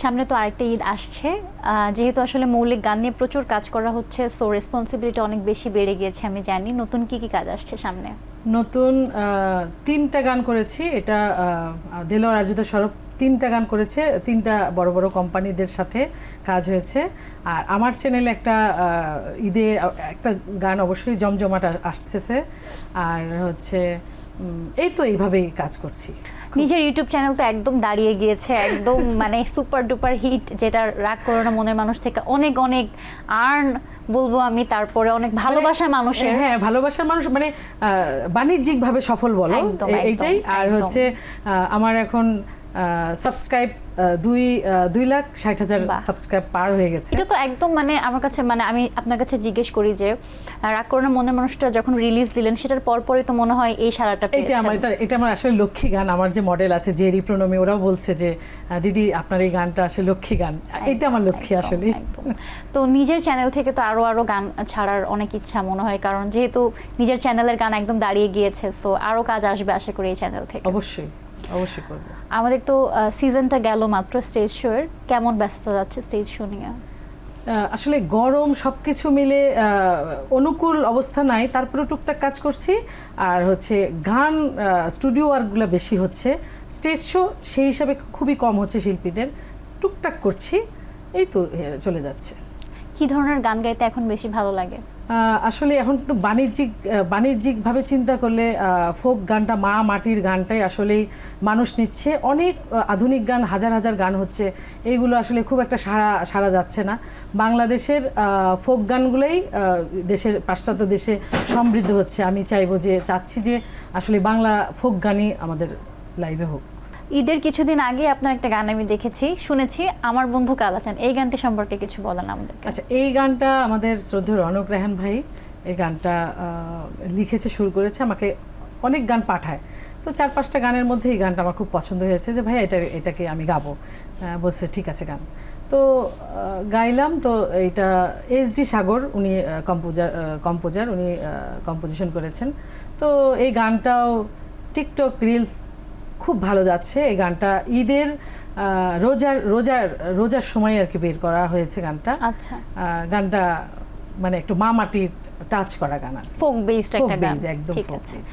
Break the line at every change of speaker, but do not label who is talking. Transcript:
সামনে তো আরেকটা ঈদ আসছে, যেহেতু আসলে মৌলিক গান নিয়ে প্রচুর কাজ করা হচ্ছে, সো রেসপন্সিবিলিটি অনেক বেশি বেড়ে গিয়েছে। আমি জানি নতুন কি কি কাজ আসছে সামনে।
নতুন 3টা গান করেছি, এটা দেলোয়ার আরজুদা সরব 3টা গান করেছে, 3টা বড় বড় কোম্পানিদের সাথে কাজ হয়েছে। আর আমার চ্যানেলে একটা ঈদে একটা গান অবশ্যই জমজমাট আসতেছে। আর হচ্ছে এই তো এইভাবেই কাজ করছি।
নিজের ইউটিউব চ্যানেল তো একদম দাঁড়িয়ে গিয়েছে, একদম মানে সুপার ডুপার হিট, যেটা রাগ করো না মনের মানুষ থেকে অনেক অনেক আর্ন বলবো আমি, তারপরে অনেক ভালোবাসা মানুষের।
হ্যাঁ, ভালোবাসার মানুষ, মানে বাণিজ্যিকভাবে সফল বলো, এইটাই। আর হচ্ছে আমার এখন সাবস্ক্রাইব 2,60,000 সাবস্ক্রাইব পার হয়ে গেছে।
এটা তো একদম মানে আমার কাছে, মানে আমি আপনার কাছে জিজ্ঞেস করি যে রাগ করো না মনের মানুষটা যখন রিলিজ দিলেন সেটার পরপরই তো মনে হয় এই সারাটা পেয়েছেন।
এটা আমার আসলে লক্ষ্মী গান। আমার যে মডেল আছে জেরি প্রণমী, ওরাও বলছে যে দিদি আপনার এই গানটা আসলে লক্ষ্মী গান। এটা আমার লক্ষ্মী আসলে।
তো নিজের চ্যানেল থেকে তো আরো গান ছাড়ার অনেক ইচ্ছা মনে হয়, কারণ যেহেতু নিজের চ্যানেলের গান একদম দাঁড়িয়ে গিয়েছে, সো আরো কাজ আসবে আশা করি এই চ্যানেল থেকে।
অবশ্যই অবশ্যই করব।
আমাদের তো সিজনটা গেল মাত্র স্টেজ শো এর, কেমন ব্যস্ত যাচ্ছে স্টেজ শো নিয়ে?
আসলে গরম সবকিছু মিলে অনুকূল অবস্থা নাই, তারপরে টুকটাক কাজ করছি। আর হচ্ছে গান স্টুডিও ওয়ার্কগুলো বেশি হচ্ছে, স্টেজ শো সেই হিসাবে খুবই কম হচ্ছে শিল্পীদের। টুকটাক করছি, এই তো চলে যাচ্ছে।
কি ধরনের গান গাইতে এখন বেশি ভালো লাগে?
আসলে এখন তো বাণিজ্যিকভাবে চিন্তা করলে ফোক গানটা, মা মাটির গানটাই আসলেই মানুষ নিচ্ছে। অনেক আধুনিক গান, হাজার হাজার গান হচ্ছে, এইগুলো আসলে খুব একটা সাড়া যাচ্ছে না। বাংলাদেশের ফোক গানগুলোই দেশের পাশ্চাত্য দেশে সমৃদ্ধ হচ্ছে। আমি চাচ্ছি যে আসলে বাংলা ফোক গানই আমাদের লাইভে হোক।
ঈদের কিছুদিন আগে আপনার একটা গান আমি দেখেছি, শুনেছি, আমার বন্ধু কালাচান, এই গানটি সম্পর্কে কিছু বলেন আমাদের।
আচ্ছা, এই গানটা আমাদের শ্রদ্ধেয় রনক রেহান ভাই এই গানটা লিখেছে, সুর করেছে, আমাকে অনেক গান পাঠায়। তো 4-5টা গানের মধ্যে এই গানটা আমার খুব পছন্দ হয়েছে, যে ভাই এটাকে আমি গাবো। বলছে ঠিক আছে গান। তো গাইলাম। তো এইটা এসডি সাগর, উনি কম্পোজার, উনি কম্পোজিশন করেছেন। তো এই গানটাও টিকটক রিলস খুব ভালো যাচ্ছে। এই গানটা ঈদের রোজার সময় আর কি বের করা হয়েছে গানটা।
আচ্ছা,
গানটা মানে একটু মা মাটির টাচ করা গান,
ফোক বেসড একটা গান।
একদম
ঠিক
ফোক
আছে।
বেস।